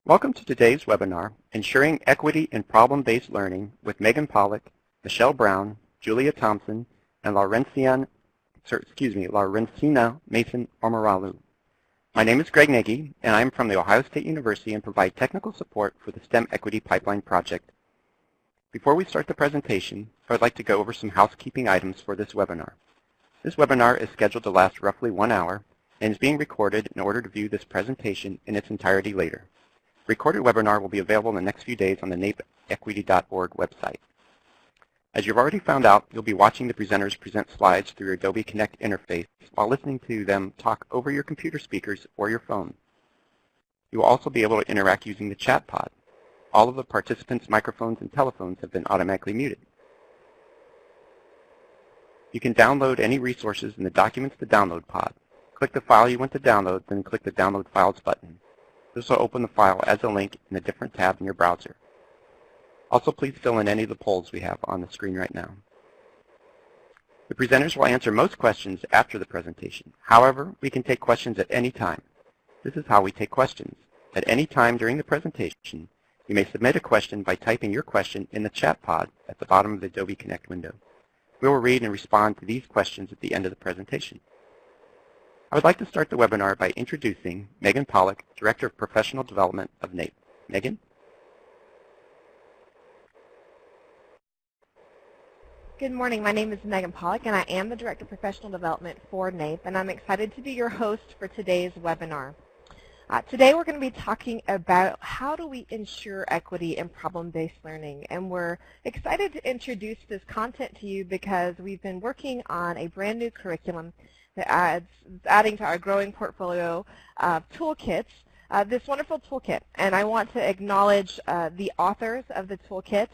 Welcome to today's webinar, Ensuring Equity in Problem-Based Learning with Megan Pollock, Michelle Brown, Julia Thompson, and Laurencina Mason Omoralu. My name is Greg Nagy, and I'm from The Ohio State University and provide technical support for the STEM Equity Pipeline Project. Before we start the presentation, I would like to go over some housekeeping items for this webinar. This webinar is scheduled to last roughly 1 hour and is being recorded in order to view this presentation in its entirety later. The recorded webinar will be available in the next few days on the napeequity.org website. As you've already found out, you'll be watching the presenters present slides through your Adobe Connect interface while listening to them talk over your computer speakers or your phone. You will also be able to interact using the chat pod. All of the participants' microphones and telephones have been automatically muted. You can download any resources in the Documents to Download pod. Click the file you want to download, then click the Download Files button. This will open the file as a link in a different tab in your browser. Also, please fill in any of the polls we have on the screen right now. The presenters will answer most questions after the presentation. However, we can take questions at any time. This is how we take questions. At any time during the presentation, you may submit a question by typing your question in the chat pod at the bottom of the Adobe Connect window. We will read and respond to these questions at the end of the presentation. I would like to start the webinar by introducing Megan Pollock, Director of Professional Development of NAPE. Megan? Good morning. My name is Megan Pollock, and I am the Director of Professional Development for NAPE, and I'm excited to be your host for today's webinar. Today we're going to be talking about how do we ensure equity in problem-based learning, and we're excited to introduce this content to you because we've been working on a brand new curriculum that adding to our growing portfolio of toolkits, this wonderful toolkit. And I want to acknowledge the authors of the toolkit.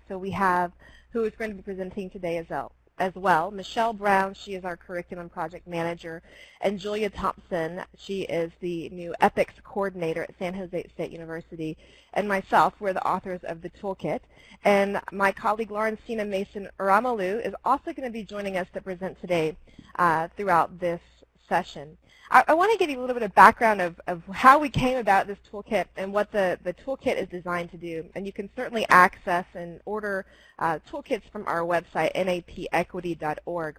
So we have who is going to be presenting today as well. Michelle Brown, she is our curriculum project manager, and Julia Thompson, she is the new ethics coordinator at San Jose State University, and myself, we're the authors of the toolkit. And my colleague Laurencina Mason Omoralu is also going to be joining us to present today throughout this session. I want to give you a little bit of background of how we came about this toolkit and what the toolkit is designed to do. And you can certainly access and order toolkits from our website, napeequity.org.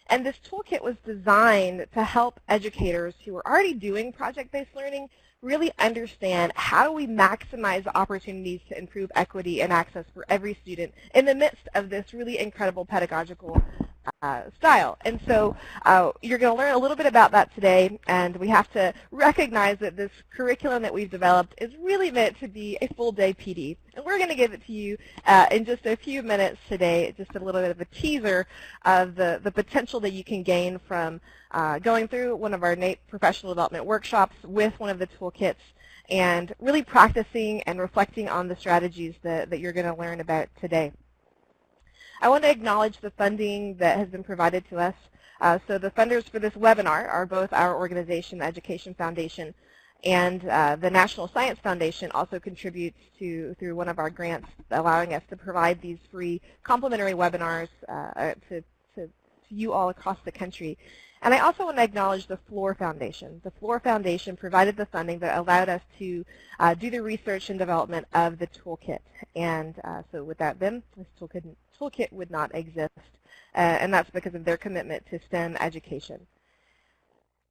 And this toolkit was designed to help educators who are already doing project-based learning really understand how do we maximize the opportunities to improve equity and access for every student in the midst of this really incredible pedagogical style. And so you're going to learn a little bit about that today, and we have to recognize that this curriculum that we've developed is really meant to be a full-day PD. And we're going to give it to you in just a few minutes today, just a little bit of a teaser of the potential that you can gain from going through one of our NAPE professional development workshops with one of the toolkits and really practicing and reflecting on the strategies that you're going to learn about today. I want to acknowledge the funding that has been provided to us. So the funders for this webinar are both our organization, the Education Foundation, and the National Science Foundation also contributes through one of our grants, allowing us to provide these free complimentary webinars to you all across the country. And I also want to acknowledge the Floor Foundation. The Floor Foundation provided the funding that allowed us to do the research and development of the toolkit. And so without them, this toolkit would not exist. And that's because of their commitment to STEM education.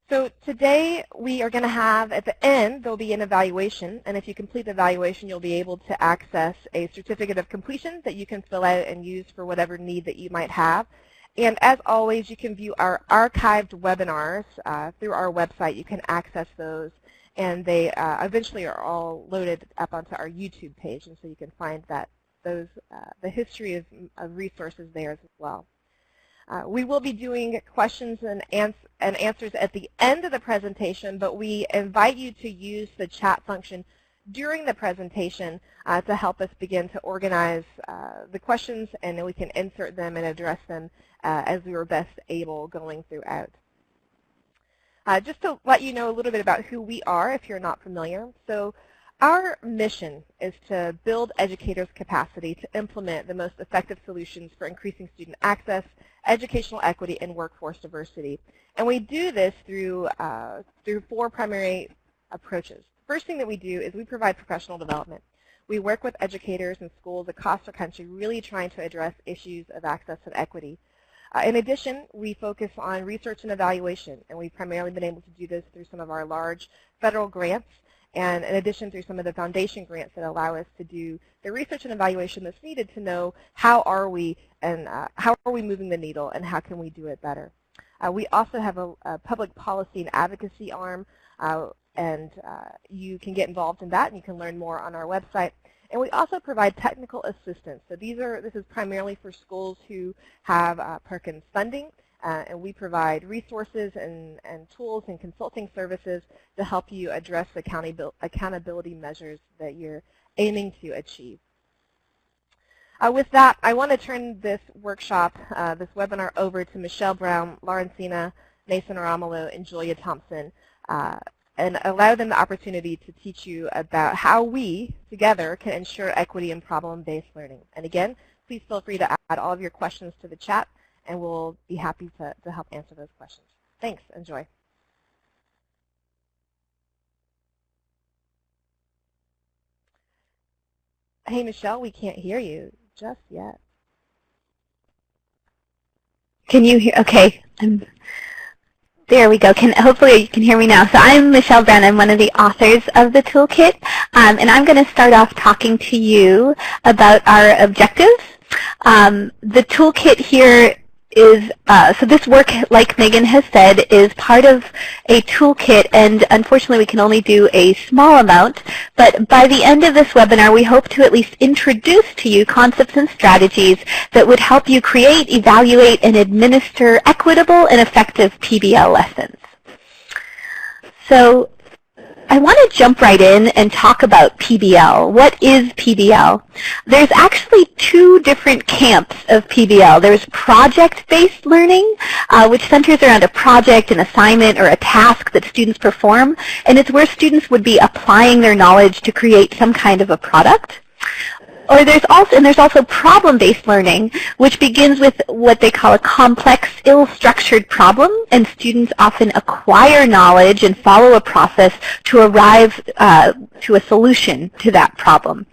So today we are going to have, at the end, there will be an evaluation. And if you complete the evaluation, you'll be able to access a certificate of completion that you can fill out and use for whatever need that you might have. And as always, you can view our archived webinars through our website. You can access those, and they eventually are all loaded up onto our YouTube page, and so you can find the history of resources there as well. We will be doing questions and answers at the end of the presentation, but we invite you to use the chat function during the presentation to help us begin to organize the questions, and then we can insert them and address them as we were best able going throughout. Just to let you know a little bit about who we are if you're not familiar. So our mission is to build educators' capacity to implement the most effective solutions for increasing student access, educational equity, and workforce diversity. And we do this through 4 primary approaches. First thing that we do is we provide professional development. We work with educators and schools across the country really trying to address issues of access and equity. In addition, we focus on research and evaluation, and we've primarily been able to do this through some of our large federal grants, and in addition through some of the foundation grants that allow us to do the research and evaluation that's needed to know how are we moving the needle and how can we do it better. We also have a public policy and advocacy arm, and you can get involved in that, and you can learn more on our website. And we also provide technical assistance. So this is primarily for schools who have Perkins funding, and we provide resources and tools and consulting services to help you address accountability measures that you're aiming to achieve. With that, I want to turn this workshop, this webinar, over to Michelle Brown, Laurencina, Nathan Romolo, and Julia Thompson, and allow them the opportunity to teach you about how we, together, can ensure equity in problem-based learning. And again, please feel free to add all of your questions to the chat, and we'll be happy to help answer those questions. Thanks. Enjoy. Hey, Michelle, we can't hear you just yet. Can you hear? Okay. There we go. Hopefully you can hear me now. So I'm Michelle Brown. I'm one of the authors of the toolkit, and I'm going to start off talking to you about our objectives. The toolkit here is, so this work, like Megan has said, is part of a toolkit, and unfortunately we can only do a small amount, but by the end of this webinar we hope to at least introduce to you concepts and strategies that would help you create, evaluate, and administer equitable and effective PBL lessons. So I want to jump right in and talk about PBL. What is PBL? There's actually two different camps of PBL. There's project-based learning, which centers around a project, an assignment, or a task that students perform, and it's where students would be applying their knowledge to create some kind of a product. Or there's also problem-based learning, which begins with what they call a complex, ill-structured problem, and students often acquire knowledge and follow a process to arrive to a solution to that problem.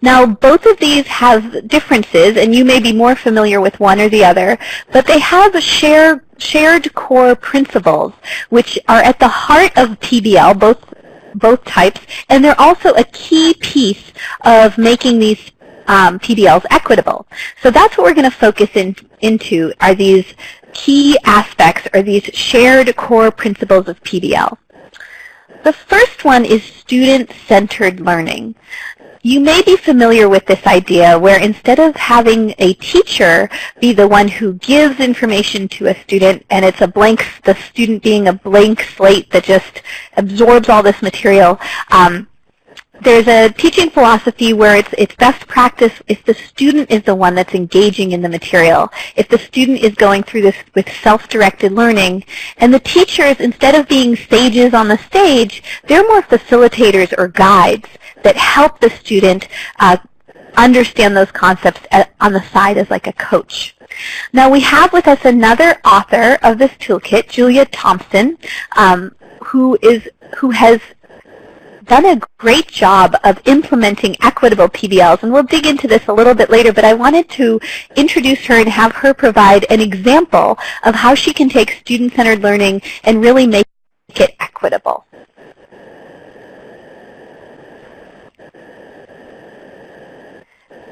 Now, both of these have differences, and you may be more familiar with one or the other, but they have shared core principles, which are at the heart of PBL, both types, and they're also a key piece of making these PBLs equitable. So that's what we're going to focus into are these key aspects, or these shared core principles of PBL. The first one is student-centered learning. You may be familiar with this idea where instead of having a teacher be the one who gives information to a student, and it's the student being a blank slate that just absorbs all this material, there's a teaching philosophy where it's best practice if the student is the one that's engaging in the material, if the student is going through this with self-directed learning, and the teachers, instead of being sages on the stage, they're more facilitators or guides that help the student understand those concepts on the side as like a coach. Now we have with us another author of this toolkit, Julia Thompson, who has done a great job of implementing equitable PBLs, and we'll dig into this a little bit later, but I wanted to introduce her and have her provide an example of how she can take student-centered learning and really make it equitable.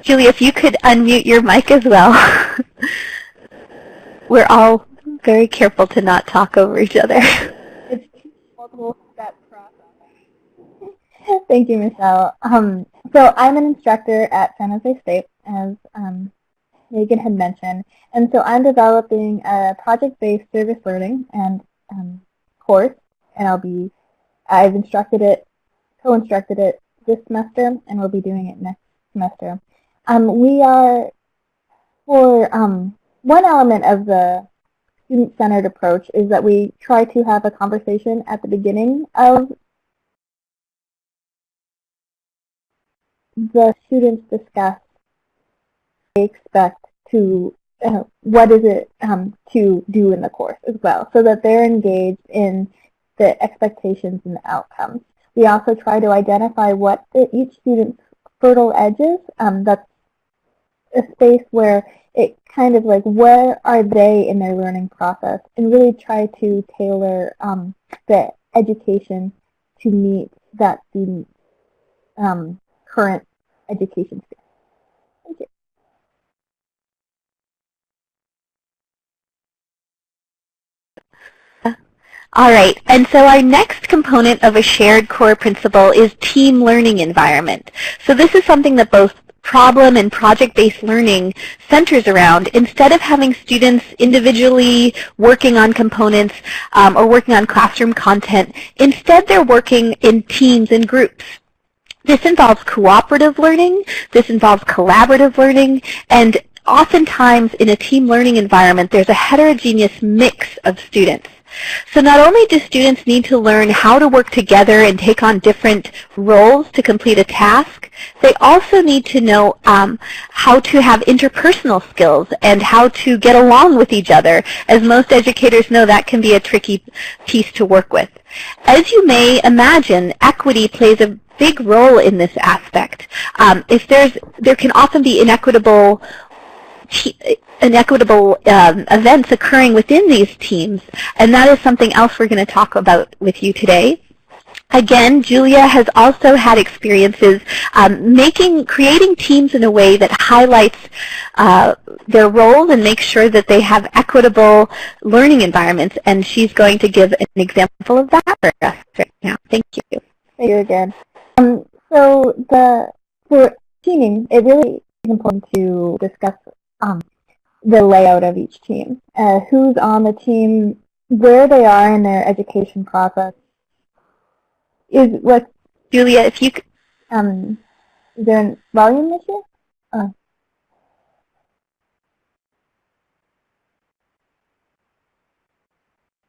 Julia, if you could unmute your mic as well. We're all very careful to not talk over each other. It's multiple step process. Thank you, Michelle. So I'm an instructor at San Jose State, as Megan had mentioned, and so I'm developing a project-based service learning and course, and I've co-instructed it this semester, and we'll be doing it next semester. One element of the student-centered approach is that we try to have a conversation at the beginning of the students discuss what they expect to, what is it to do in the course as well, so that they're engaged in the expectations and the outcomes. we also try to identify what each student's fertile edge is. That's a space where it kind of like, where are they in their learning process, and really try to tailor the education to meet that student's current education state. Thank you. All right, and so our next component of a shared core principle is team learning environment. So this is something that both problem and project-based learning centers around. Instead of having students individually working on components or working on classroom content, instead they're working in teams and groups. This involves cooperative learning, this involves collaborative learning, and oftentimes in a team learning environment there's a heterogeneous mix of students. So not only do students need to learn how to work together and take on different roles to complete a task, they also need to know how to have interpersonal skills and how to get along with each other. As most educators know, that can be a tricky piece to work with. As you may imagine, equity plays a big role in this aspect. There can often be inequitable events occurring within these teams, and that is something else we're going to talk about with you today. Again, Julia has also had experiences creating teams in a way that highlights their role and makes sure that they have equitable learning environments, and she's going to give an example of that for us right now. Thank you. Thank you again. For teaming, it really is important to discuss the layout of each team, who's on the team, where they are in their education process. Julia, if you could. Is there a volume issue?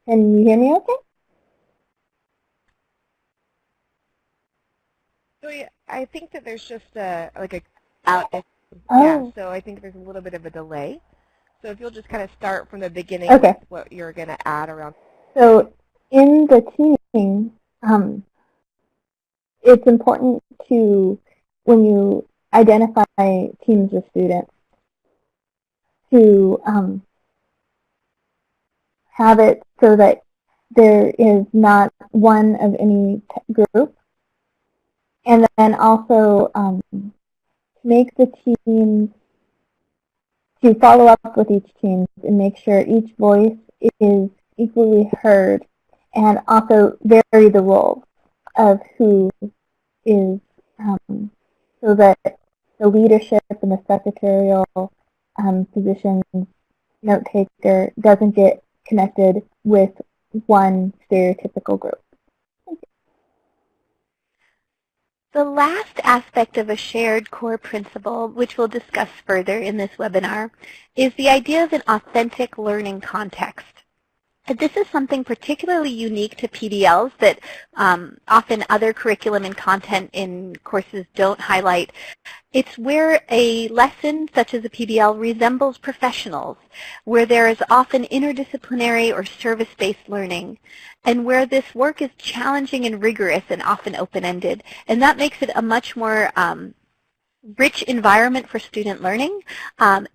Can you hear me okay? So yeah, I think that there's just Oh. Yeah, so I think there's a little bit of a delay. So if you'll just kind of start from the beginning with what you're going to add around. So in the teaming, it's important to, when you identify teams of students, to have it so that there is not one of any group, and then also make the teams, to follow up with each team and make sure each voice is equally heard, and also vary the role of who is, so that the leadership and the secretarial positions, note taker, doesn't get connected with one stereotypical group. The last aspect of a shared core principle, which we'll discuss further in this webinar, is the idea of an authentic learning context. And this is something particularly unique to PBLs that often other curriculum and content in courses don't highlight. It's where a lesson, such as a PBL, resembles professionals, where there is often interdisciplinary or service-based learning, and where this work is challenging and rigorous and often open-ended. And that makes it a much more rich environment for student learning.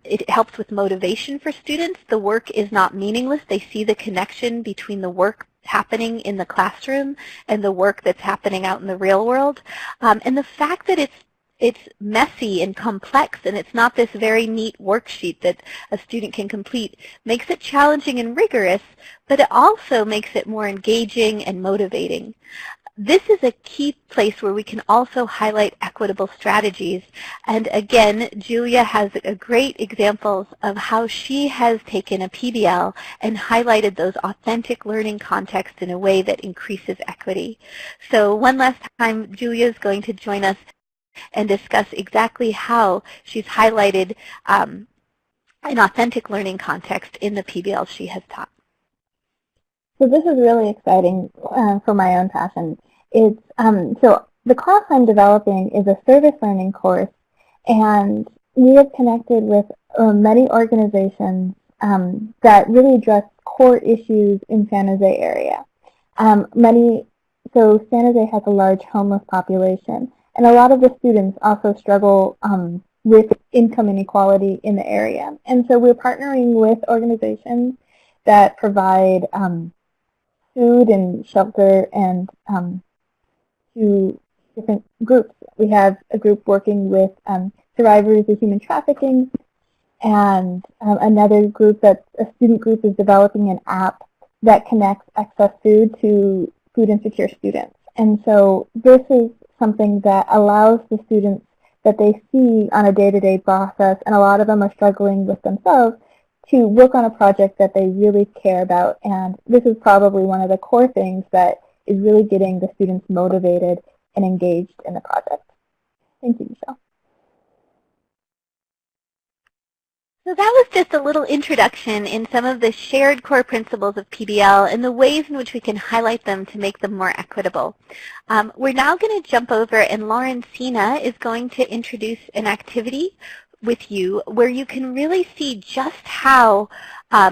It helps with motivation for students. The work is not meaningless. They see the connection between the work happening in the classroom and the work that's happening out in the real world. And the fact that it's messy and complex and it's not this very neat worksheet that a student can complete makes it challenging and rigorous, but it also makes it more engaging and motivating. This is a key place where we can also highlight equitable strategies. And again, Julia has great examples of how she has taken a PBL and highlighted those authentic learning contexts in a way that increases equity. So one last time, Julia is going to join us and discuss exactly how she's highlighted an authentic learning context in the PBL she has taught. So this is really exciting for my own passion. It's so the class I'm developing is a service learning course, and we have connected with many organizations that really address core issues in San Jose area. Many so San Jose has a large homeless population, and a lot of the students also struggle with income inequality in the area. And so we're partnering with organizations that provide food and shelter and to different groups. We have a group working with survivors of human trafficking, and another group, a student group, is developing an app that connects excess food to food insecure students. And so this is something that allows the students that they see on a day-to-day process, and a lot of them are struggling with themselves, to work on a project that they really care about. And this is probably one of the core things that is really getting the students motivated and engaged in the project. Thank you, Michelle. So that was just a little introduction in some of the shared core principles of PBL and the ways in which we can highlight them to make them more equitable. We're now going to jump over, and Lauren Sina is going to introduce an activity with you where you can really see just how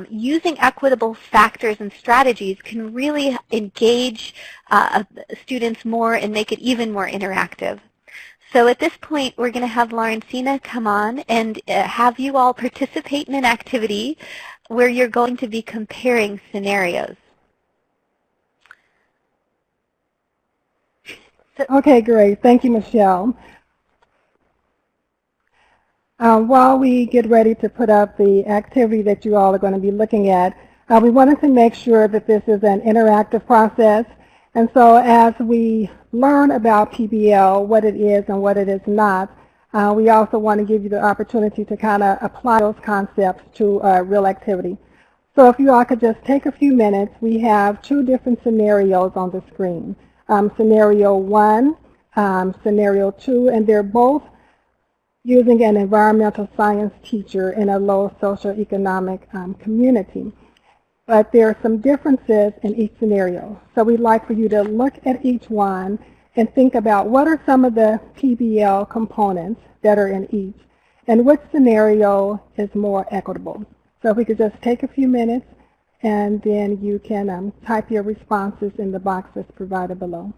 using equitable factors and strategies can really engage students more and make it even more interactive. So at this point, we're going to have Lauren Sina come on and have you all participate in an activity where you're going to be comparing scenarios. Okay, great. Thank you, Michelle. While we get ready to put up the activity that you all are going to be looking at, we wanted to make sure that this is an interactive process. And so as we learn about PBL, what it is and what it is not, we also want to give you the opportunity to kind of apply those concepts to a real activity. So if you all could just take a few minutes, we have two different scenarios on the screen. Scenario 1, Scenario 2, and they're both using an environmental science teacher in a low socioeconomic community. But there are some differences in each scenario. So we'd like for you to look at each one and think about what are some of the PBL components that are in each, and which scenario is more equitable. So if we could just take a few minutes, and then you can type your responses in the box that's provided below.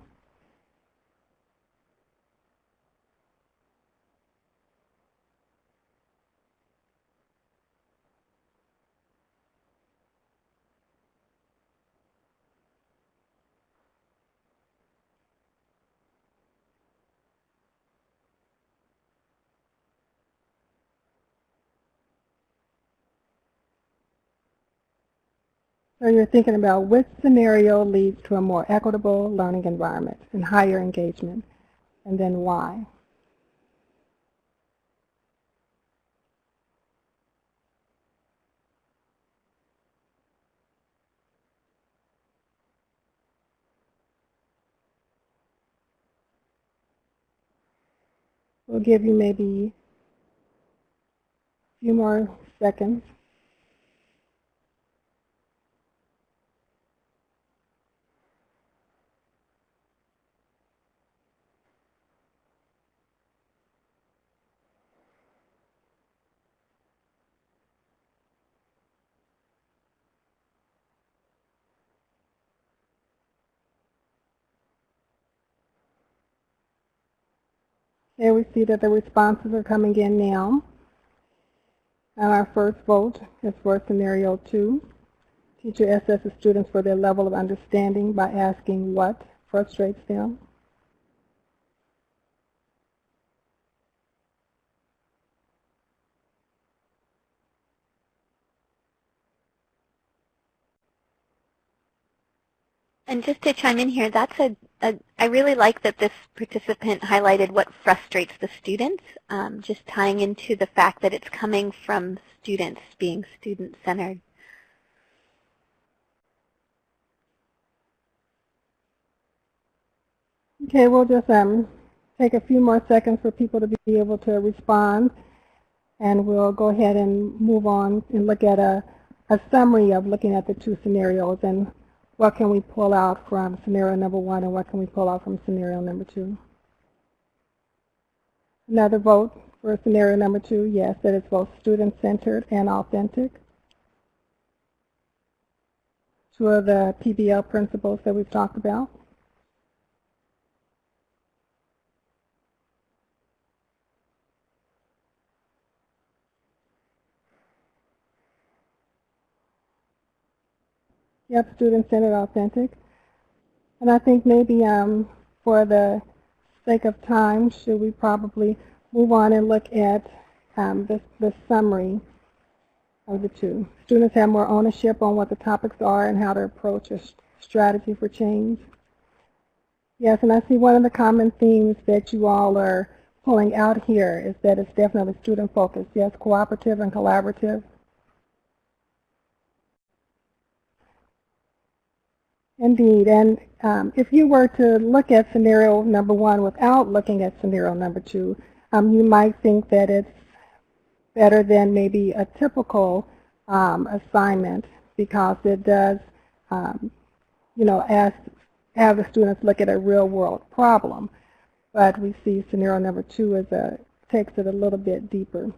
So you're thinking about which scenario leads to a more equitable learning environment and higher engagement, and then why. We'll give you maybe a few more seconds. Here we see that the responses are coming in now. And our first vote is for Scenario 2. Teacher assesses students for their level of understanding by asking what frustrates them. And just to chime in here, that's I really like that this participant highlighted what frustrates the students, just tying into the fact that it's coming from students, being student-centered. Okay, we'll just take a few more seconds for people to be able to respond, and we'll go ahead and move on and look at a summary of looking at the two scenarios and what can we pull out from scenario number 1 and what can we pull out from scenario number 2. Another vote for scenario number 2, yes, that is both student-centered and authentic. Two of the PBL principles that we've talked about. Yep, student-centered, authentic. And I think maybe for the sake of time, should we probably move on and look at the summary of the two. Students have more ownership on what the topics are and how to approach a strategy for change. Yes, and I see one of the common themes that you all are pulling out here is that it's definitely student-focused. Yes, cooperative and collaborative. Indeed, and if you were to look at scenario number one without looking at scenario number two, you might think that it's better than maybe a typical assignment because it does, have the students look at a real-world problem. But we see scenario number two takes it a little bit deeper.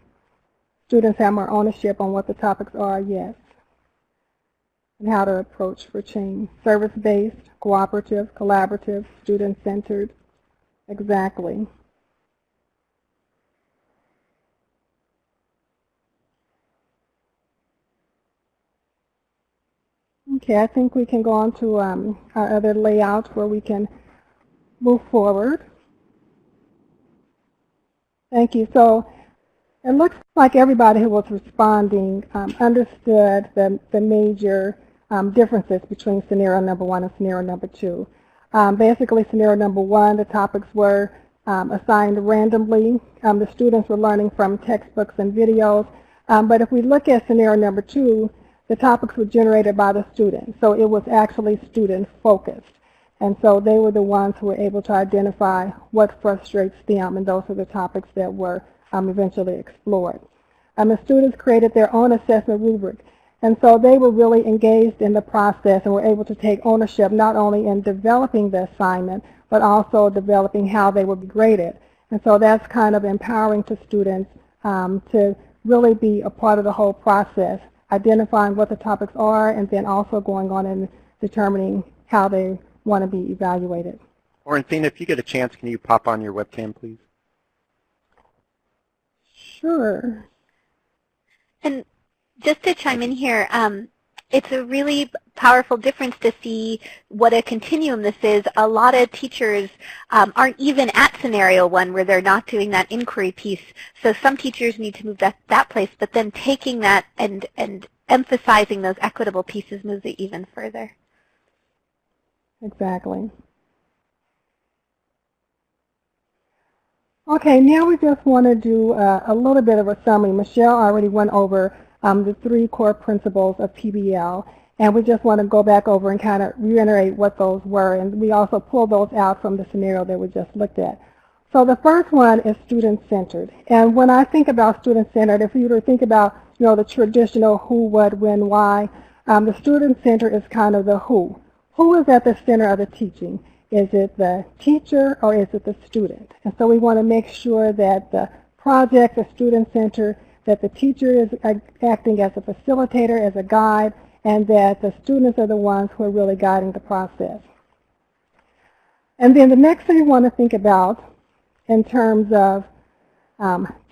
Students have more ownership on what the topics are, yes, and how to approach for change. Service-based, cooperative, collaborative, student-centered, exactly. Okay, I think we can go on to our other layout where we can move forward. Thank you. So it looks like everybody who was responding understood the major differences between scenario number one and scenario number two. Basically, scenario number one, the topics were assigned randomly. The students were learning from textbooks and videos. But if we look at scenario number two, the topics were generated by the students. So it was actually student-focused. And so they were the ones who were able to identify what frustrates them, and those are the topics that were eventually explored. The students created their own assessment rubric. And so they were really engaged in the process and were able to take ownership not only in developing the assignment, but also developing how they would be graded. And so that's kind of empowering to students to really be a part of the whole process, identifying what the topics are, and then also going on and determining how they want to be evaluated. Orenthina, if you get a chance, can you pop on your webcam, please? Sure. And just to chime in here, it's a really powerful difference to see what a continuum this is. A lot of teachers aren't even at scenario one where they're not doing that inquiry piece. So some teachers need to move that place, but then taking that and emphasizing those equitable pieces moves it even further. Exactly. Okay, now we just want to do a little bit of a summary. Michelle already went over the three core principles of PBL, and we just want to go back over and kind of reiterate what those were, and we also pulled those out from the scenario that we just looked at. So the first one is student-centered, and when I think about student-centered, if you were to think about the traditional who, what, when, why, the student-centered is kind of the who. Who is at the center of the teaching? Is it the teacher or is it the student? And so we want to make sure that the project is student-centered, that the teacher is acting as a facilitator, as a guide, and that the students are the ones who are really guiding the process. And then the next thing we want to think about in terms of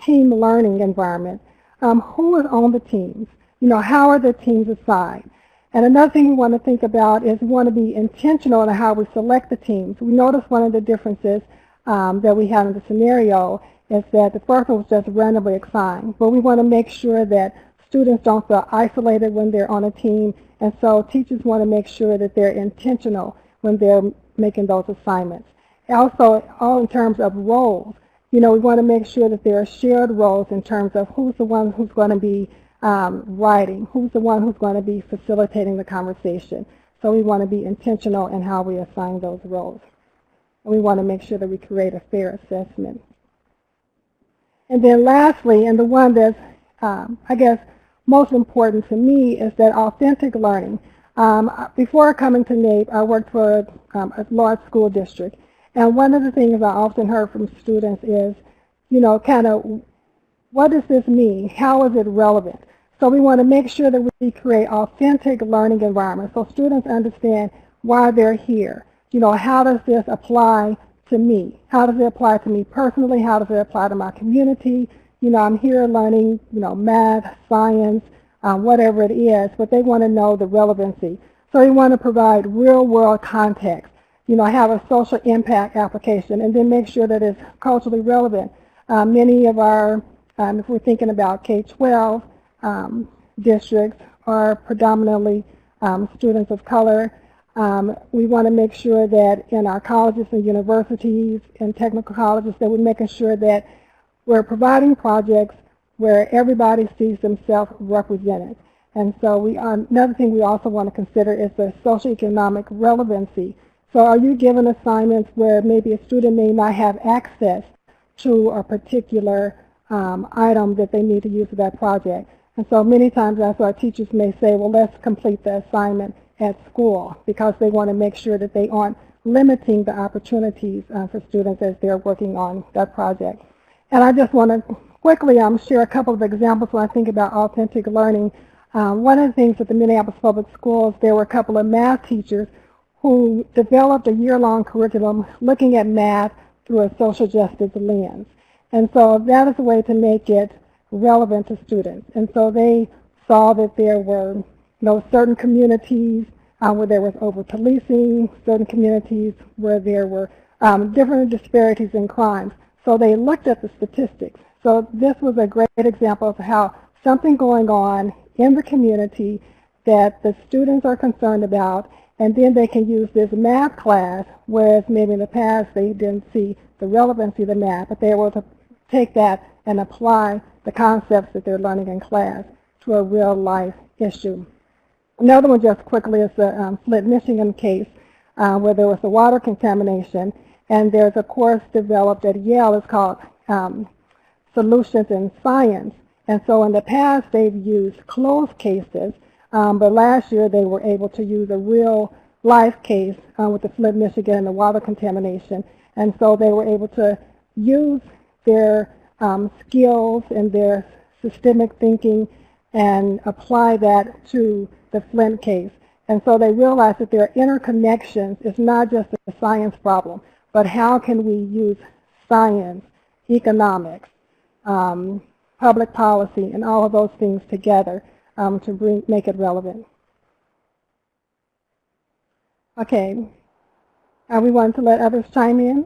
team learning environment, who is on the teams? How are the teams assigned? And another thing we want to think about is we want to be intentional in how we select the teams. We notice one of the differences that we have in the scenario is that the first one was just randomly assigned. But we want to make sure that students don't feel isolated when they're on a team. And so teachers want to make sure that they're intentional when they're making those assignments. Also, all in terms of roles, we want to make sure that there are shared roles in terms of who's the one who's going to be writing, who's the one who's going to be facilitating the conversation. So we want to be intentional in how we assign those roles. And we want to make sure that we create a fair assessment. And then lastly, and the one that's, I guess, most important to me is that authentic learning. Before coming to NAEP, I worked for a large school district. And one of the things I often heard from students is, kind of, what does this mean? How is it relevant? So we want to make sure that we create authentic learning environments so students understand why they're here. How does this apply to me? How does it apply to me personally? How does it apply to my community? I'm here learning, math, science, whatever it is, but they want to know the relevancy. So we want to provide real-world context, have a social impact application, and then make sure that it's culturally relevant. Many of our, if we're thinking about K-12 districts, are predominantly students of color. We want to make sure that in our colleges and universities and technical colleges that we're making sure that we're providing projects where everybody sees themselves represented. And so another thing we also want to consider is the socioeconomic relevancy. So are you given assignments where maybe a student may not have access to a particular item that they need to use for that project? And so many times that's why our teachers may say, well, let's complete the assignment at school, because they want to make sure that they aren't limiting the opportunities for students as they're working on that project. And I just want to quickly share a couple of examples when I think about authentic learning. One of the things at the Minneapolis Public Schools, there were a couple of math teachers who developed a year-long curriculum looking at math through a social justice lens. And so that is a way to make it relevant to students. And so they saw that there were certain communities where there was over-policing, certain communities where there were different disparities in crimes. So they looked at the statistics. So this was a great example of how something going on in the community that the students are concerned about, and then they can use this math class, whereas maybe in the past they didn't see the relevancy of the math, but they were able to take that and apply the concepts that they're learning in class to a real-life issue. Another one just quickly is the Flint, Michigan case where there was a water contamination, and there's a course developed at Yale. It's called Solutions in Science. And so in the past they've used closed cases, but last year they were able to use a real-life case with the Flint, Michigan and the water contamination. And so they were able to use their skills and their systemic thinking and apply that to the Flint case. And so they realized that there are interconnections. It's not just a science problem, but how can we use science, economics, public policy, and all of those things together to make it relevant. Okay, we want to let others chime in.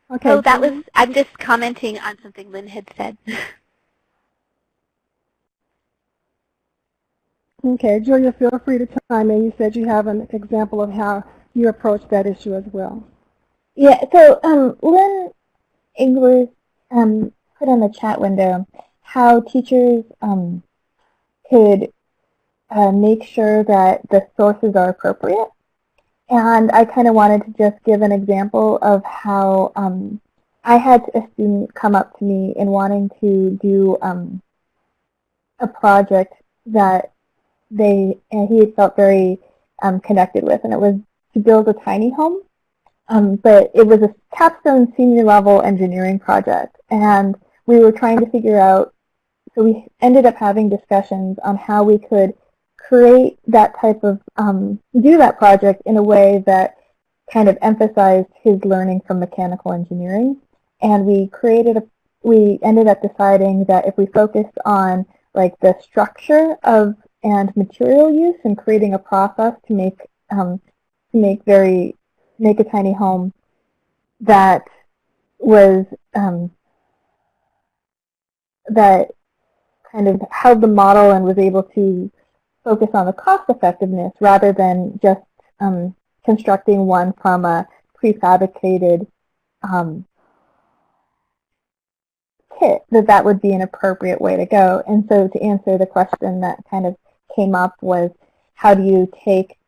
Okay. Oh, I'm just commenting on something Lynn had said. Okay, Julia, feel free to chime in. You said you have an example of how you approach that issue as well. Yeah, so Lynn Engler put on the chat window how teachers could make sure that the sources are appropriate. And I kind of wanted to just give an example of how I had a student come up to me in wanting to do a project that he had felt very connected with, and it was to build a tiny home. But it was a capstone senior level engineering project, and we were trying to figure out, so we ended up having discussions on how we could create that type of, do that project in a way that kind of emphasized his learning from mechanical engineering. And we ended up deciding that if we focused on like the structure of and material use and creating a process to make a tiny home that was that kind of held the model and was able to focus on the cost effectiveness rather than just constructing one from a prefabricated kit, that would be an appropriate way to go. And so to answer the question that kind of came up was, how do you take,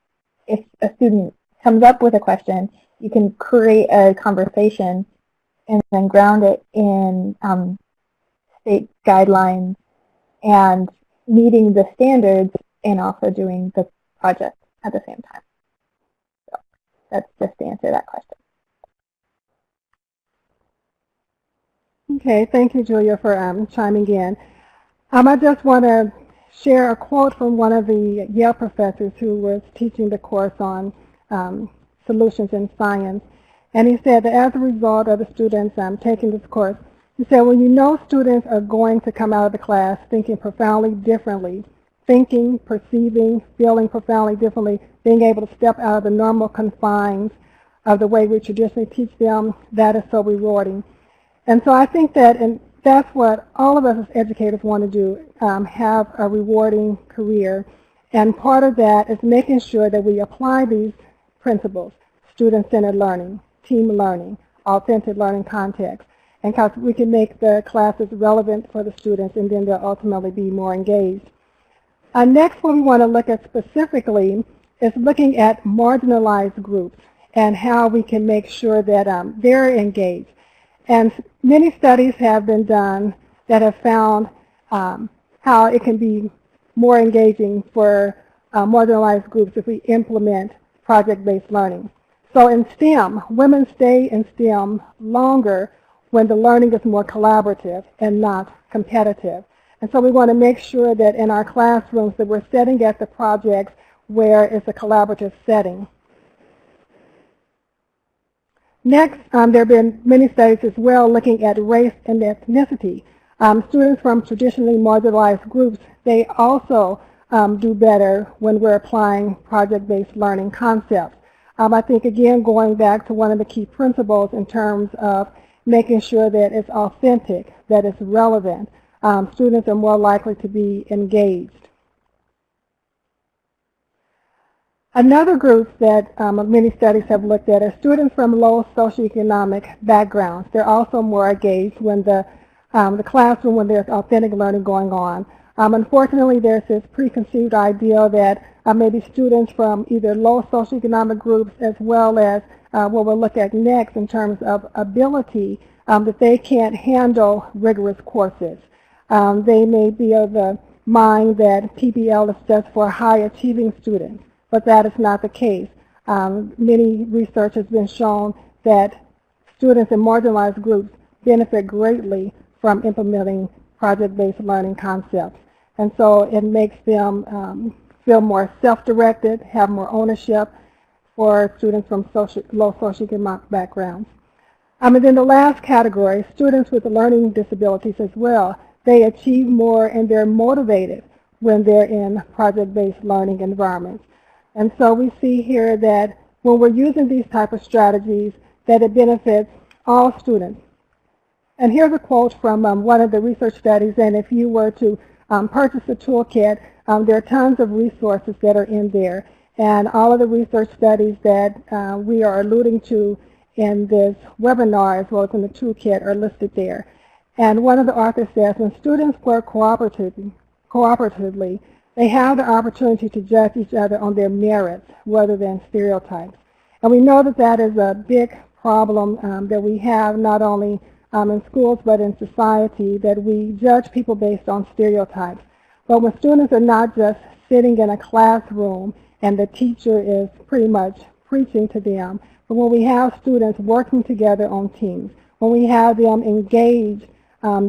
if a student comes up with a question, you can create a conversation and then ground it in state guidelines and meeting the standards and also doing the project at the same time. So that's just to answer that question. Okay, thank you, Julia, for chiming in. I just want to share a quote from one of the Yale professors who was teaching the course on solutions in science. And he said that as a result of the students taking this course, He said, when you know students are going to come out of the class thinking profoundly differently, thinking, perceiving, feeling profoundly differently, being able to step out of the normal confines of the way we traditionally teach them, that is so rewarding. And so I think that, and that's what all of us as educators want to do, have a rewarding career. And part of that is making sure that we apply these principles, student-centered learning, team learning, authentic learning context, and because we can make the classes relevant for the students, and then they'll ultimately be more engaged. Next, what we want to look at specifically is looking at marginalized groups and how we can make sure that they're engaged. And many studies have been done that have found how it can be more engaging for marginalized groups if we implement project-based learning. So in STEM, women stay in STEM longer when the learning is more collaborative and not competitive. And so we want to make sure that in our classrooms that we're setting at the projects where it's a collaborative setting. Next, there have been many studies as well looking at race and ethnicity. Students from traditionally marginalized groups, they also do better when we're applying project-based learning concepts. I think, again, going back to one of the key principles in terms of making sure that it's authentic, that it's relevant, students are more likely to be engaged. Another group that many studies have looked at are students from low socioeconomic backgrounds. They're also more engaged when the classroom, when there's authentic learning going on. Unfortunately, there's this preconceived idea that maybe students from either low socioeconomic groups as well as what we'll look at next in terms of ability, that they can't handle rigorous courses. They may be of the mind that PBL is just for high-achieving students, but that is not the case. Many research has been shown that students in marginalized groups benefit greatly from implementing project-based learning concepts. And so it makes them feel more self-directed, have more ownership for students from low socioeconomic backgrounds. And then the last category, students with learning disabilities as well. They achieve more and they're motivated when they're in project-based learning environments. And so we see here that when we're using these type of strategies, that it benefits all students. And here's a quote from one of the research studies, and if you were to purchase the toolkit, there are tons of resources that are in there. And all of the research studies that we are alluding to in this webinar, as well as in the toolkit, are listed there. And one of the authors says, when students work cooperatively, they have the opportunity to judge each other on their merits rather than stereotypes. And we know that that is a big problem that we have not only in schools but in society, that we judge people based on stereotypes. But when students are not just sitting in a classroom and the teacher is pretty much preaching to them, but when we have students working together on teams, when we have them engaged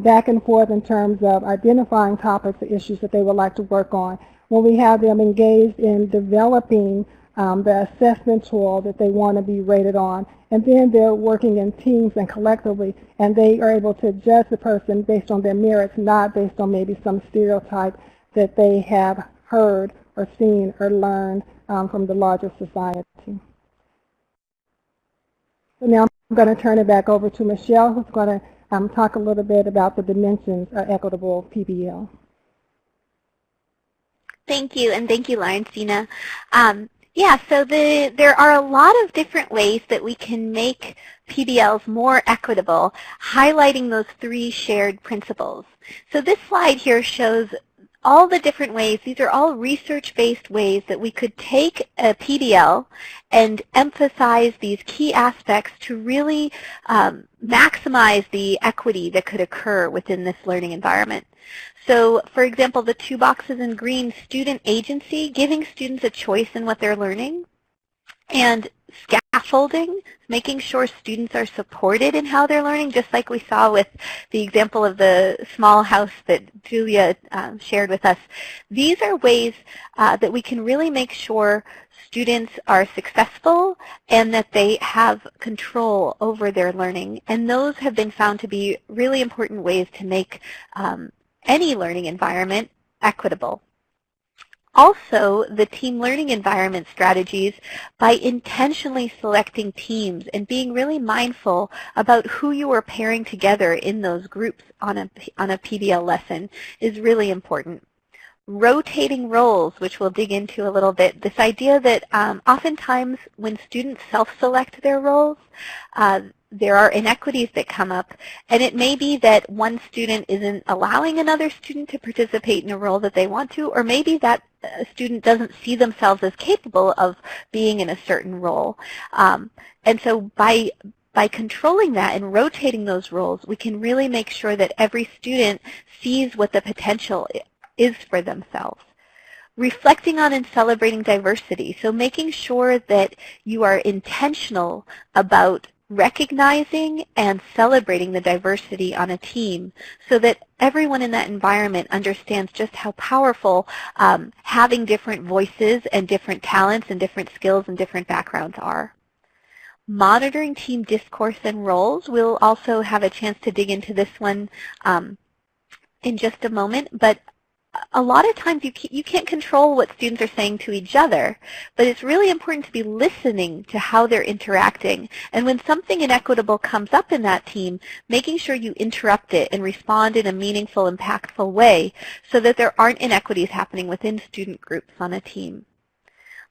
back and forth in terms of identifying topics or issues that they would like to work on, when we have them engaged in developing the assessment tool that they want to be rated on, and then they're working in teams and collectively, and they are able to judge the person based on their merits, not based on maybe some stereotype that they have heard or seen or learned from the larger society. So now I'm going to turn it back over to Michelle, who's going to talk a little bit about the dimensions of equitable PBL. Thank you, and thank you, Laurencina. Yeah, so there are a lot of different ways that we can make PBLs more equitable, highlighting those three shared principles. So this slide here shows all the different ways. These are all research-based ways that we could take a PBL and emphasize these key aspects to really maximize the equity that could occur within this learning environment. So, for example, the two boxes in green, student agency, giving students a choice in what they're learning, and scaffolding, making sure students are supported in how they're learning, just like we saw with the example of the small house that Julia shared with us. These are ways that we can really make sure students are successful and that they have control over their learning. And those have been found to be really important ways to make any learning environment equitable. Also, the team learning environment strategies, by intentionally selecting teams and being really mindful about who you are pairing together in those groups on a PBL lesson, is really important. Rotating roles, which we'll dig into a little bit, this idea that oftentimes when students self-select their roles, there are inequities that come up, and it may be that one student isn't allowing another student to participate in a role that they want to, or maybe that student doesn't see themselves as capable of being in a certain role. And so by controlling that and rotating those roles, we can really make sure that every student sees what the potential is for themselves. Reflecting on and celebrating diversity, so making sure that you are intentional about recognizing and celebrating the diversity on a team so that everyone in that environment understands just how powerful having different voices and different talents and different skills and different backgrounds are. Monitoring team discourse and roles, we'll also have a chance to dig into this one in just a moment, but a lot of times you can't control what students are saying to each other, but it's really important to be listening to how they're interacting. And when something inequitable comes up in that team, making sure you interrupt it and respond in a meaningful, impactful way so that there aren't inequities happening within student groups on a team.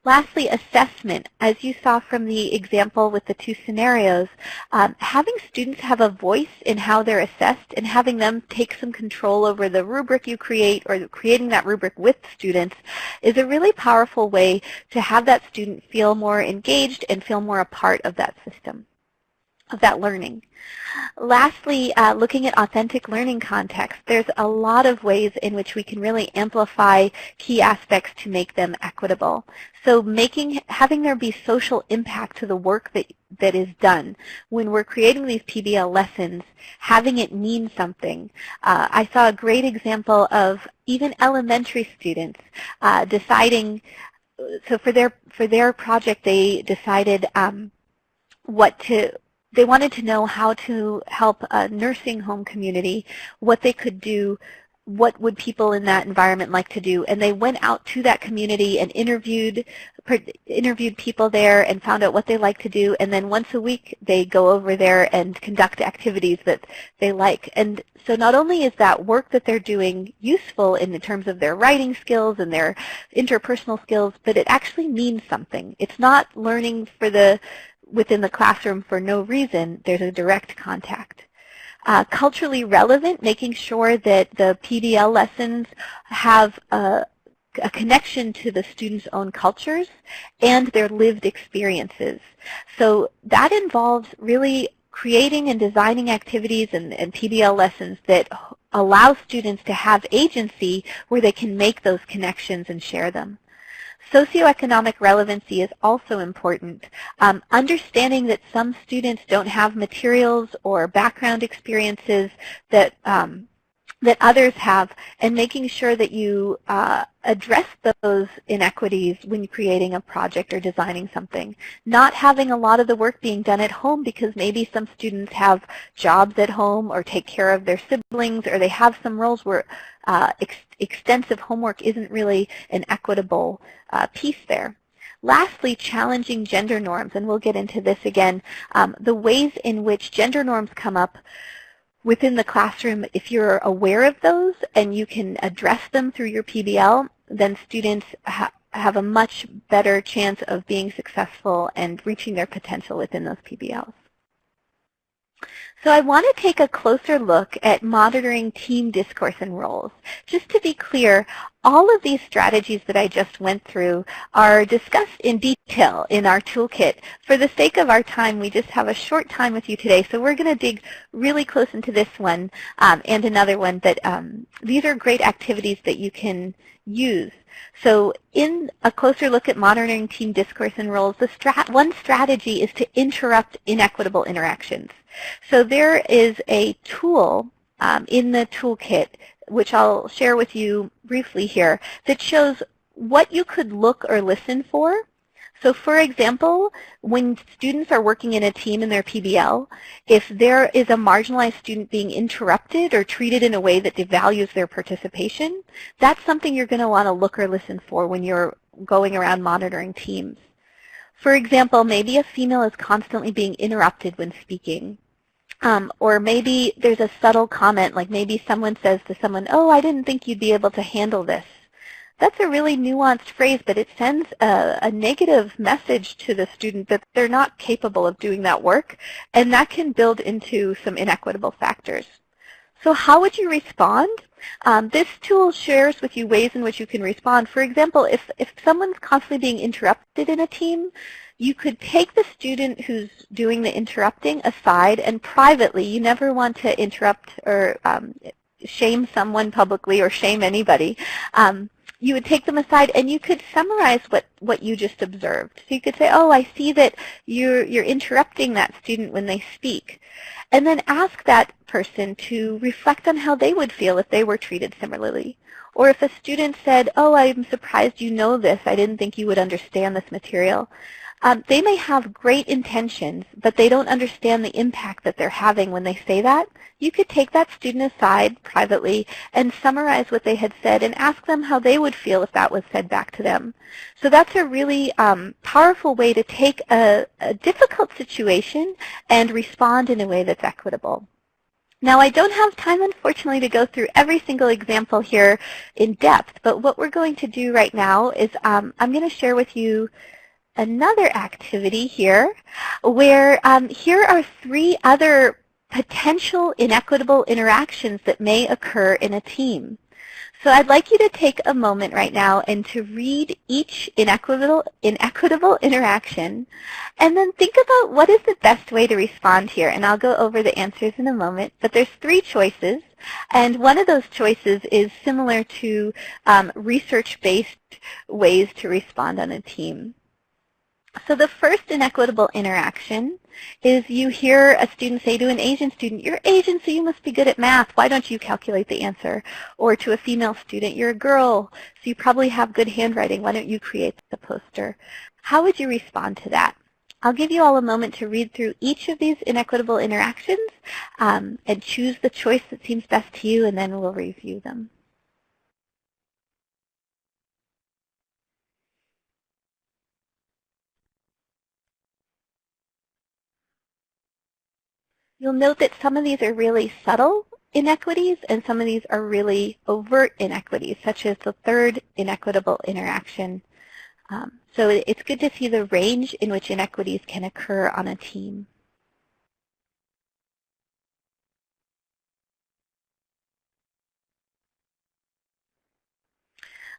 Lastly, assessment. As you saw from the example with the two scenarios, having students have a voice in how they're assessed and having them take some control over the rubric you create or creating that rubric with students is a really powerful way to have that student feel more engaged and feel more a part of that system, of that learning. Lastly, looking at authentic learning context, there's a lot of ways in which we can really amplify key aspects to make them equitable. So having there be social impact to the work that is done. When we're creating these PBL lessons, having it mean something. I saw a great example of even elementary students deciding, so for their project they decided they wanted to know how to help a nursing home community, what they could do, what would people in that environment like to do, and they went out to that community and interviewed people there and found out what they like to do, and then once a week they go over there and conduct activities that they like. And so not only is that work that they're doing useful in terms of their writing skills and their interpersonal skills, but it actually means something. It's not learning within the classroom for no reason. There's a direct contact. Culturally relevant, making sure that the PBL lessons have a connection to the students' own cultures and their lived experiences. So that involves really creating and designing activities and PBL lessons that allow students to have agency where they can make those connections and share them. Socioeconomic relevancy is also important. Understanding that some students don't have materials or background experiences that others have, and making sure that you address those inequities when creating a project or designing something. Not having a lot of the work being done at home because maybe some students have jobs at home or take care of their siblings, or they have some roles where extensive homework isn't really an equitable piece there. Lastly, challenging gender norms, and we'll get into this again. The ways in which gender norms come up within the classroom, if you're aware of those and you can address them through your PBL, then students have a much better chance of being successful and reaching their potential within those PBLs. So I want to take a closer look at monitoring team discourse and roles. Just to be clear, all of these strategies that I just went through are discussed in detail in our toolkit. For the sake of our time, we just have a short time with you today, so we're going to dig really close into this one and another one. But these are great activities that you can use. So in a closer look at monitoring team discourse and roles, one strategy is to interrupt inequitable interactions. So there is a tool in the toolkit, which I'll share with you briefly here, that shows what you could look or listen for. So for example, when students are working in a team in their PBL, if there is a marginalized student being interrupted or treated in a way that devalues their participation, that's something you're going to want to look or listen for when you're going around monitoring teams. For example, maybe a female is constantly being interrupted when speaking. Or maybe there's a subtle comment, like maybe someone says to someone, "Oh, I didn't think you'd be able to handle this." That's a really nuanced phrase, but it sends a negative message to the student that they're not capable of doing that work, and that can build into some inequitable factors. So how would you respond? This tool shares with you ways in which you can respond. For example, if someone's constantly being interrupted in a team, you could take the student who's doing the interrupting aside and privately, you never want to interrupt or shame someone publicly or shame anybody. You would take them aside and you could summarize what you just observed. So you could say, "Oh, I see that you're interrupting that student when they speak." And then ask that person to reflect on how they would feel if they were treated similarly. Or if a student said, "Oh, I'm surprised you know this. I didn't think you would understand this material." They may have great intentions, but they don't understand the impact that they're having when they say that. You could take that student aside privately and summarize what they had said and ask them how they would feel if that was said back to them. So that's a really powerful way to take a difficult situation and respond in a way that's equitable. Now, I don't have time, unfortunately, to go through every single example here in depth, but what we're going to do right now is I'm going to share with you another activity here where here are 3 other potential inequitable interactions that may occur in a team. So I'd like you to take a moment right now and to read each inequitable interaction and then think about what is the best way to respond here. And I'll go over the answers in a moment, but there's 3 choices, and one of those choices is similar to research-based ways to respond on a team. So the first inequitable interaction is you hear a student say to an Asian student, "You're Asian, so you must be good at math. Why don't you calculate the answer?" Or to a female student, "You're a girl, so you probably have good handwriting. Why don't you create the poster?" How would you respond to that? I'll give you all a moment to read through each of these inequitable interactions and choose the choice that seems best to you, and then we'll review them. You'll note that some of these are really subtle inequities and some of these are really overt inequities, such as the third inequitable interaction. So it's good to see the range in which inequities can occur on a team.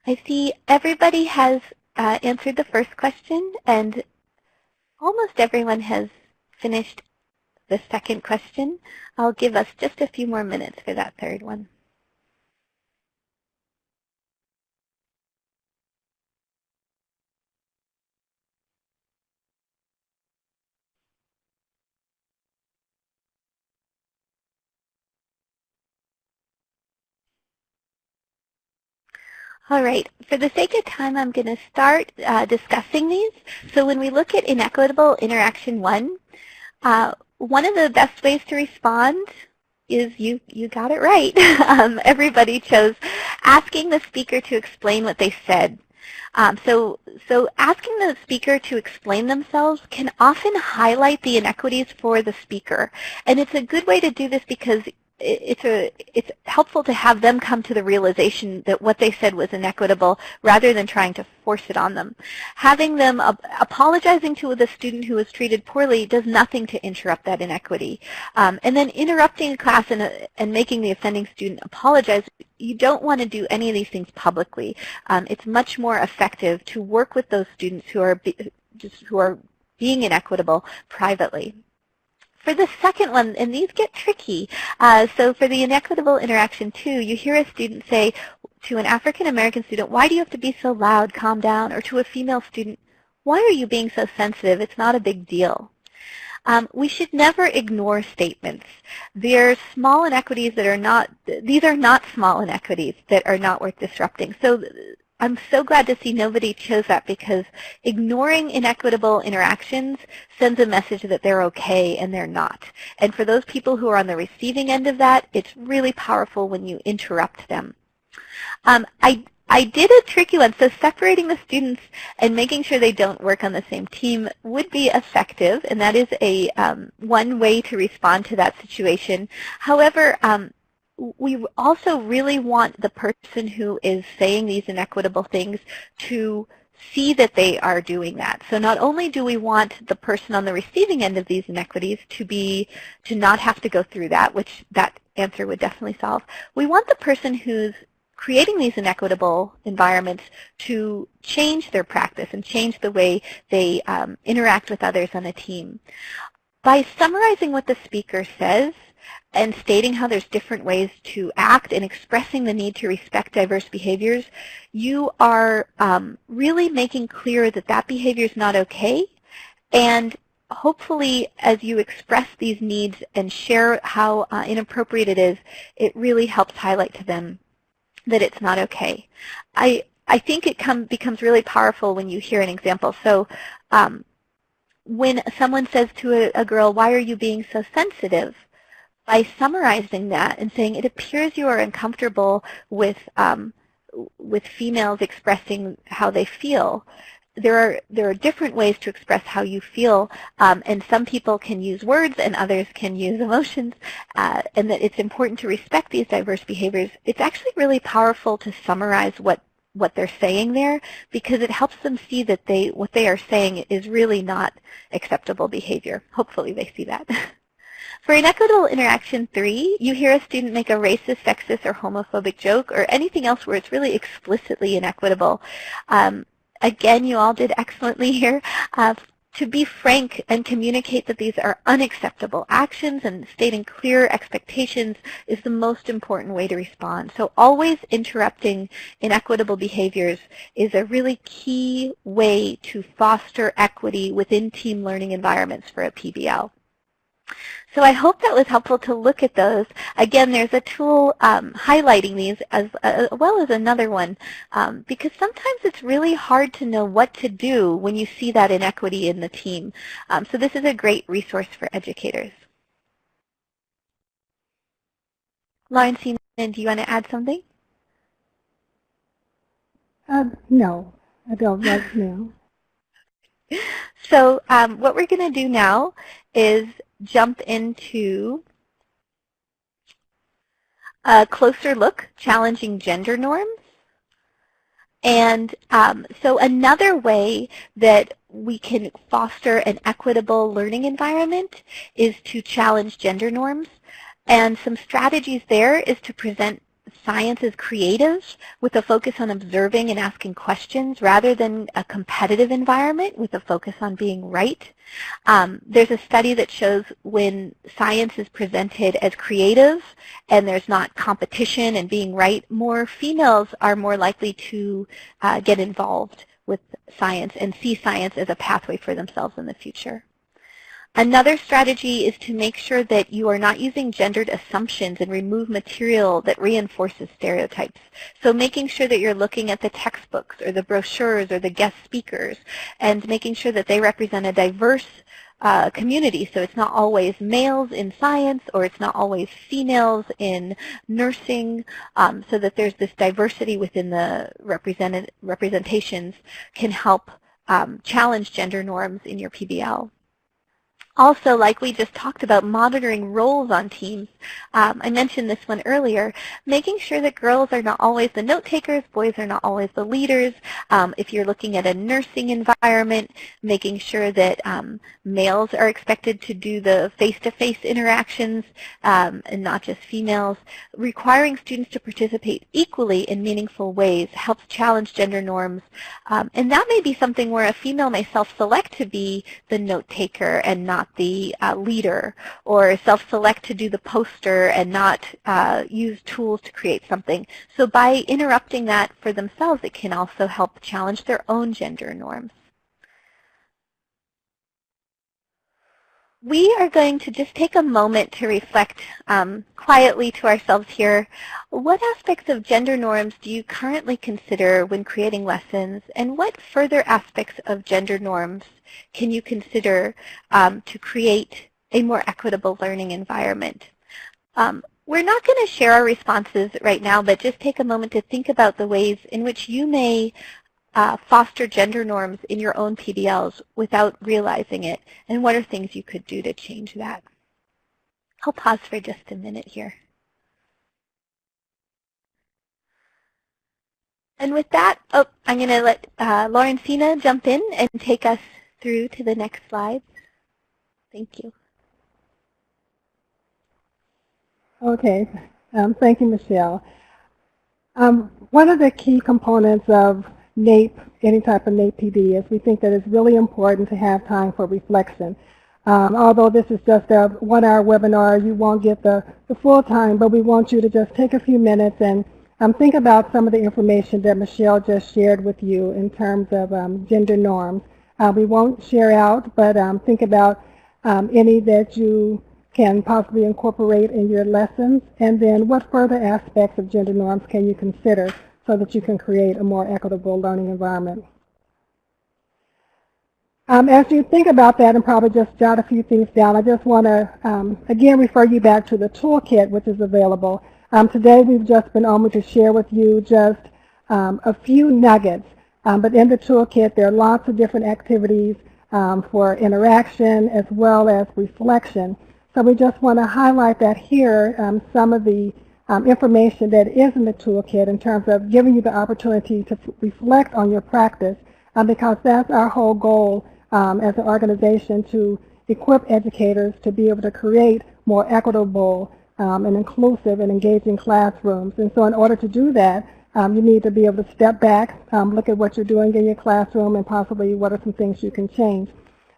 I see everybody has answered the first question and almost everyone has finished the second question. I'll give us just a few more minutes for that third one. All right, for the sake of time, I'm going to start discussing these. So when we look at inequitable interaction 1, one of the best ways to respond is you got it right. Everybody chose asking the speaker to explain what they said. So asking the speaker to explain themselves can often highlight the inequities for the speaker. And it's a good way to do this because it's helpful to have them come to the realization that what they said was inequitable rather than trying to force it on them. Having them apologizing to the student who was treated poorly does nothing to interrupt that inequity. And then interrupting a class and making the offending student apologize, you don't want to do any of these things publicly. It's much more effective to work with those students who are being inequitable privately. For the second one, and these get tricky, so for the inequitable interaction 2, you hear a student say to an African American student, "Why do you have to be so loud? Calm down." Or to a female student, "Why are you being so sensitive? It's not a big deal." We should never ignore statements. There are small inequities that are not, these are not small inequities that are not worth disrupting. So I'm so glad to see nobody chose that, because ignoring inequitable interactions sends a message that they're okay and they're not. And for those people who are on the receiving end of that, it's really powerful when you interrupt them. I did a tricky one, so separating the students and making sure they don't work on the same team would be effective, and that is a one way to respond to that situation. However, we also really want the person who is saying these inequitable things to see that they are doing that. So not only do we want the person on the receiving end of these inequities to not have to go through that, which that answer would definitely solve, we want the person who's creating these inequitable environments to change their practice and change the way they interact with others on a team. By summarizing what the speaker says and stating how there's different ways to act and expressing the need to respect diverse behaviors, you are really making clear that that behavior is not okay. And hopefully, as you express these needs and share how inappropriate it is, it really helps highlight to them that it's not okay. I think it becomes really powerful when you hear an example. So when someone says to a girl, "Why are you being so sensitive?" by summarizing that and saying, "It appears you are uncomfortable with females expressing how they feel," there are different ways to express how you feel, and some people can use words and others can use emotions, and that it's important to respect these diverse behaviors. It's actually really powerful to summarize what they're saying there, because it helps them see that what they are saying is really not acceptable behavior. Hopefully they see that. For inequitable interaction 3, you hear a student make a racist, sexist, or homophobic joke, or anything else where it's really explicitly inequitable. Again, you all did excellently here. To be frank and communicate that these are unacceptable actions and stating clear expectations is the most important way to respond. So always interrupting inequitable behaviors is a really key way to foster equity within team learning environments for a PBL. So I hope that was helpful to look at those. Again, there's a tool highlighting these as well as another one, because sometimes it's really hard to know what to do when you see that inequity in the team. So this is a great resource for educators. Lauren Seaman, do you want to add something? No, I don't right now. So what we're going to do now is jump into a closer look, challenging gender norms. And so another way that we can foster an equitable learning environment is to challenge gender norms. And some strategies there is to present science as creative with a focus on observing and asking questions rather than a competitive environment with a focus on being right. There's a study that shows when science is presented as creative and there's not competition and being right, more females are more likely to get involved with science and see science as a pathway for themselves in the future. Another strategy is to make sure that you are not using gendered assumptions and remove material that reinforces stereotypes. So making sure that you're looking at the textbooks or the brochures or the guest speakers and making sure that they represent a diverse community. So it's not always males in science or it's not always females in nursing, so that there's this diversity within the representations can help challenge gender norms in your PBL. Also, like we just talked about, monitoring roles on teams. I mentioned this one earlier, making sure that girls are not always the note takers, boys are not always the leaders. If you're looking at a nursing environment, making sure that males are expected to do the face-to-face interactions and not just females. Requiring students to participate equally in meaningful ways helps challenge gender norms. And that may be something where a female may self-select to be the note taker and not the leader, or self-select to do the poster and not use tools to create something. So by interrupting that for themselves, it can also help challenge their own gender norms. We are going to just take a moment to reflect quietly to ourselves here. What aspects of gender norms do you currently consider when creating lessons, and what further aspects of gender norms can you consider to create a more equitable learning environment? We're not going to share our responses right now, but just take a moment to think about the ways in which you may foster gender norms in your own PBLs without realizing it, and what are things you could do to change that. I'll pause for just a minute here. And with that, I'm going to let Laurencina jump in and take us through to the next slide. Thank you. Okay, thank you, Michelle. One of the key components of NAEP, any type of NAEP PD, is we think that it's really important to have time for reflection. Although this is just a 1-hour webinar, you won't get the full time, but we want you to just take a few minutes and think about some of the information that Michelle just shared with you in terms of gender norms. We won't share out, but think about any that you can possibly incorporate in your lessons, and then what further aspects of gender norms can you consider so that you can create a more equitable learning environment. As you think about that and probably just jot a few things down, I just want to again refer you back to the toolkit which is available. Today we've just been able to share with you just a few nuggets, but in the toolkit there are lots of different activities for interaction as well as reflection. So we just want to highlight that here, some of the information that is in the toolkit in terms of giving you the opportunity to reflect on your practice, because that's our whole goal as an organization, to equip educators to be able to create more equitable and inclusive and engaging classrooms. And so in order to do that, you need to be able to step back, look at what you're doing in your classroom, and possibly what are some things you can change.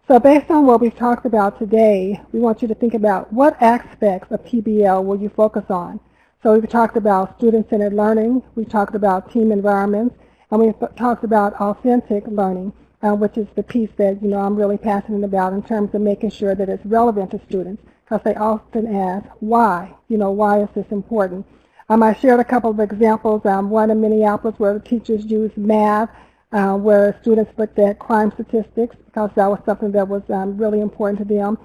So based on what we've talked about today, we want you to think about what aspects of PBL will you focus on. So we've talked about student-centered learning, we've talked about team environments, and we've talked about authentic learning, which is the piece that I'm really passionate about in terms of making sure that it's relevant to students, because they often ask, why? Why is this important? I shared a couple of examples, one in Minneapolis where the teachers used math, where students looked at crime statistics, because that was something that was really important to them.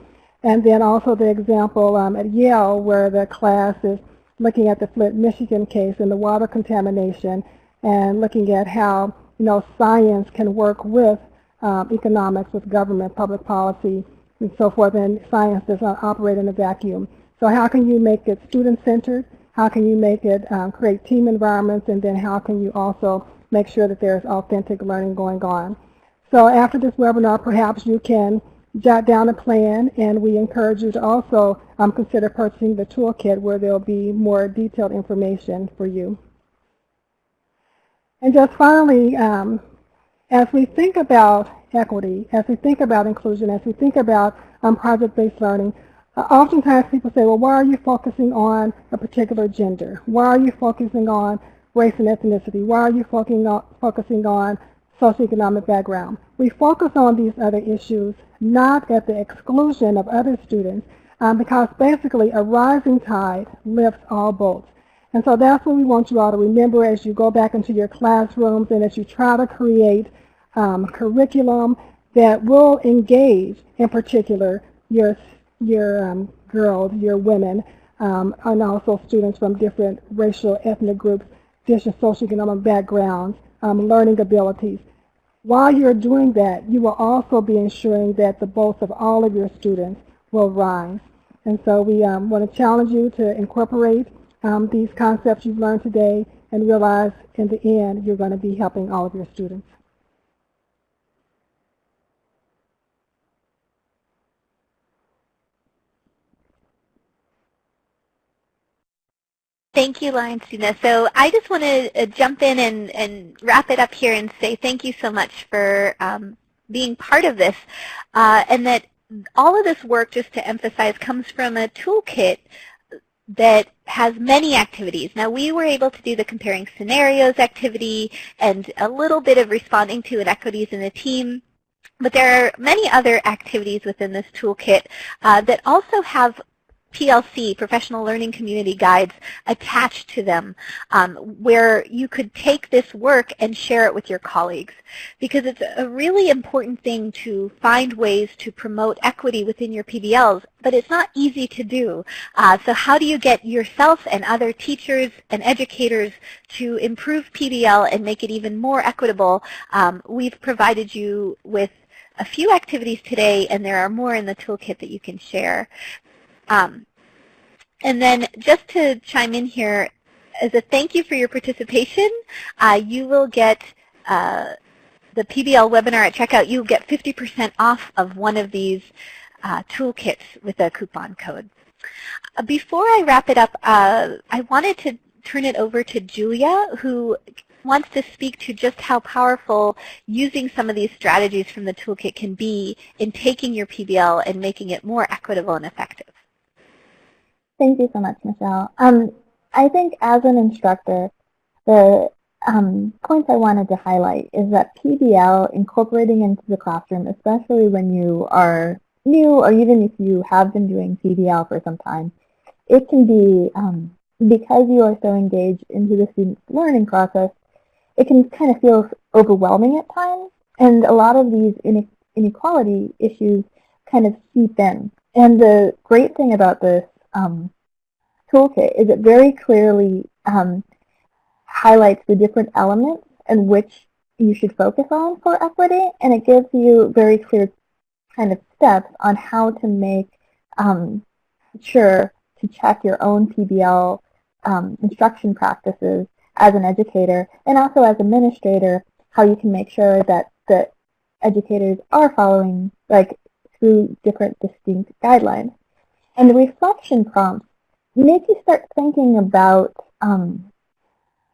And then also the example at Yale where the class is looking at the Flint, Michigan case and the water contamination, and looking at how science can work with economics, with government, public policy, and so forth, and science does not operate in a vacuum. So how can you make it student-centered? How can you make it create team environments? And then how can you also make sure that there's authentic learning going on? So after this webinar, perhaps you can jot down a plan, and we encourage you to also consider purchasing the toolkit where there'll be more detailed information for you. And just finally, as we think about equity, as we think about inclusion, as we think about project-based learning, oftentimes people say, well, why are you focusing on a particular gender? Why are you focusing on race and ethnicity? Why are you focusing on socioeconomic background? We focus on these other issues not at the exclusion of other students, because basically a rising tide lifts all boats. And so that's what we want you all to remember as you go back into your classrooms and as you try to create curriculum that will engage, in particular, your girls, your women, and also students from different racial, ethnic groups, different socioeconomic backgrounds, learning abilities. While you're doing that, you will also be ensuring that the both of all of your students will rise. And so we want to challenge you to incorporate these concepts you've learned today and realize in the end you're going to be helping all of your students. Thank you, Laurencina. So I just want to jump in and wrap it up here and say thank you so much for being part of this, and that all of this work, just to emphasize, comes from a toolkit that has many activities. Now, we were able to do the comparing scenarios activity and a little bit of responding to inequities in the team, but there are many other activities within this toolkit that also have PLC, Professional Learning Community Guides, attached to them, where you could take this work and share it with your colleagues. Because it's a really important thing to find ways to promote equity within your PBLs, but it's not easy to do. So how do you get yourself and other teachers and educators to improve PBL and make it even more equitable? We've provided you with a few activities today, and there are more in the toolkit that you can share. And then just to chime in here, as a thank you for your participation, you will get the PBL webinar at checkout. You'll get 50% off of one of these toolkits with a coupon code. Before I wrap it up, I wanted to turn it over to Julia, who wants to speak to just how powerful using some of these strategies from the toolkit can be in taking your PBL and making it more equitable and effective. Thank you so much, Michelle. I think as an instructor, the points I wanted to highlight is that PBL incorporating into the classroom, especially when you are new or even if you have been doing PBL for some time, it can be, because you are so engaged into the student's learning process, it can kind of feel overwhelming at times, and a lot of these inequality issues kind of seep in. And the great thing about this toolkit is it very clearly highlights the different elements in which you should focus on for equity, and it gives you very clear kind of steps on how to make sure to check your own PBL instruction practices as an educator, and also as administrator, how you can make sure that the educators are following through different distinct guidelines. And the reflection prompts make you start thinking about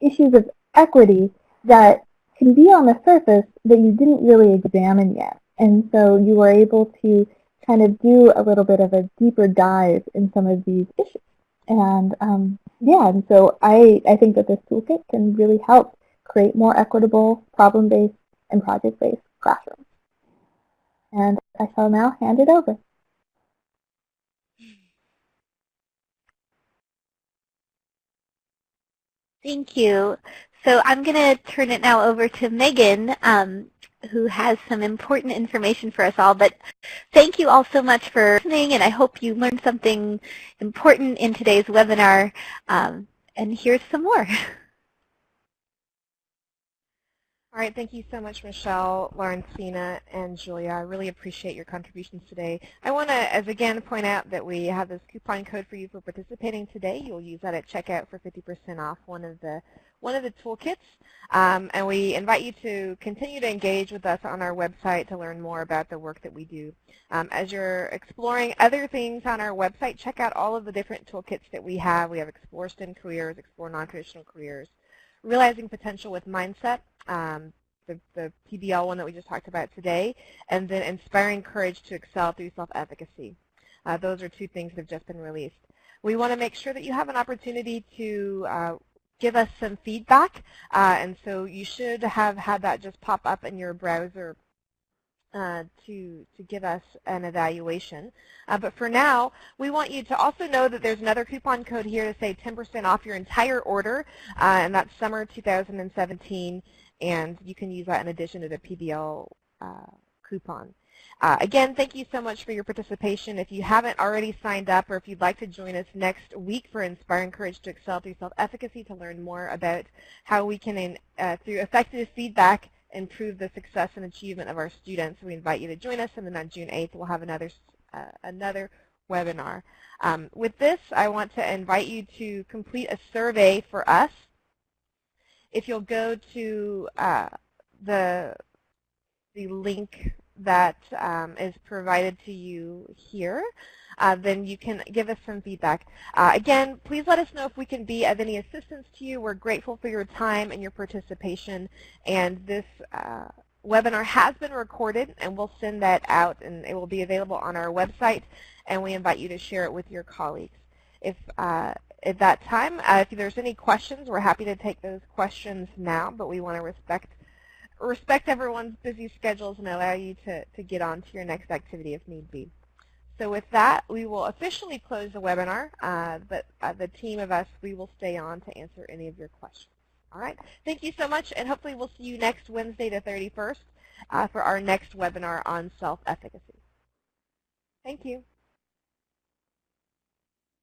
issues of equity that can be on the surface that you didn't really examine yet. And so you were able to kind of do a little bit of a deeper dive in some of these issues. And yeah, and so I think that this toolkit can really help create more equitable, problem-based, and project-based classrooms. And I shall now hand it over. Thank you. So I'm going to turn it now over to Megan, who has some important information for us all. But thank you all so much for listening, and I hope you learned something important in today's webinar. And here's some more. All right, thank you so much, Michelle, Laurencina, and Julia. I really appreciate your contributions today. I want to, again, point out that we have this coupon code for you for participating today. You'll use that at checkout for 50% off one of the toolkits. And we invite you to continue to engage with us on our website to learn more about the work that we do. As you're exploring other things on our website, check out all of the different toolkits that we have. We have Explore STEM Careers, Explore Non-Traditional Careers, Realizing Potential with Mindset, the PBL one that we just talked about today, and then Inspiring Courage to Excel Through Self-Efficacy. Those are two things that have just been released. We want to make sure that you have an opportunity to give us some feedback, and so you should have had that just pop up in your browser to give us an evaluation. But for now, we want you to also know that there's another coupon code here to say 10% off your entire order, and that's summer 2017, and you can use that in addition to the PBL coupon. Again, thank you so much for your participation. If you haven't already signed up, or if you'd like to join us next week for Inspiring Courage to Excel Through Self-Efficacy to learn more about how we can, through effective feedback, improve the success and achievement of our students. We invite you to join us, and then on June 8th we'll have another webinar. With this, I want to invite you to complete a survey for us. If you'll go to the link that is provided to you here, then you can give us some feedback. Again, please let us know if we can be of any assistance to you. We're grateful for your time and your participation, and this webinar has been recorded, and we'll send that out, and it will be available on our website, and we invite you to share it with your colleagues. If at that time, if there's any questions, we're happy to take those questions now, but we want to respect everyone's busy schedules and allow you to get on to your next activity if need be. So with that, we will officially close the webinar, but the team of us, we will stay on to answer any of your questions. All right. Thank you so much, and hopefully we'll see you next Wednesday the 31st for our next webinar on self-efficacy. Thank you.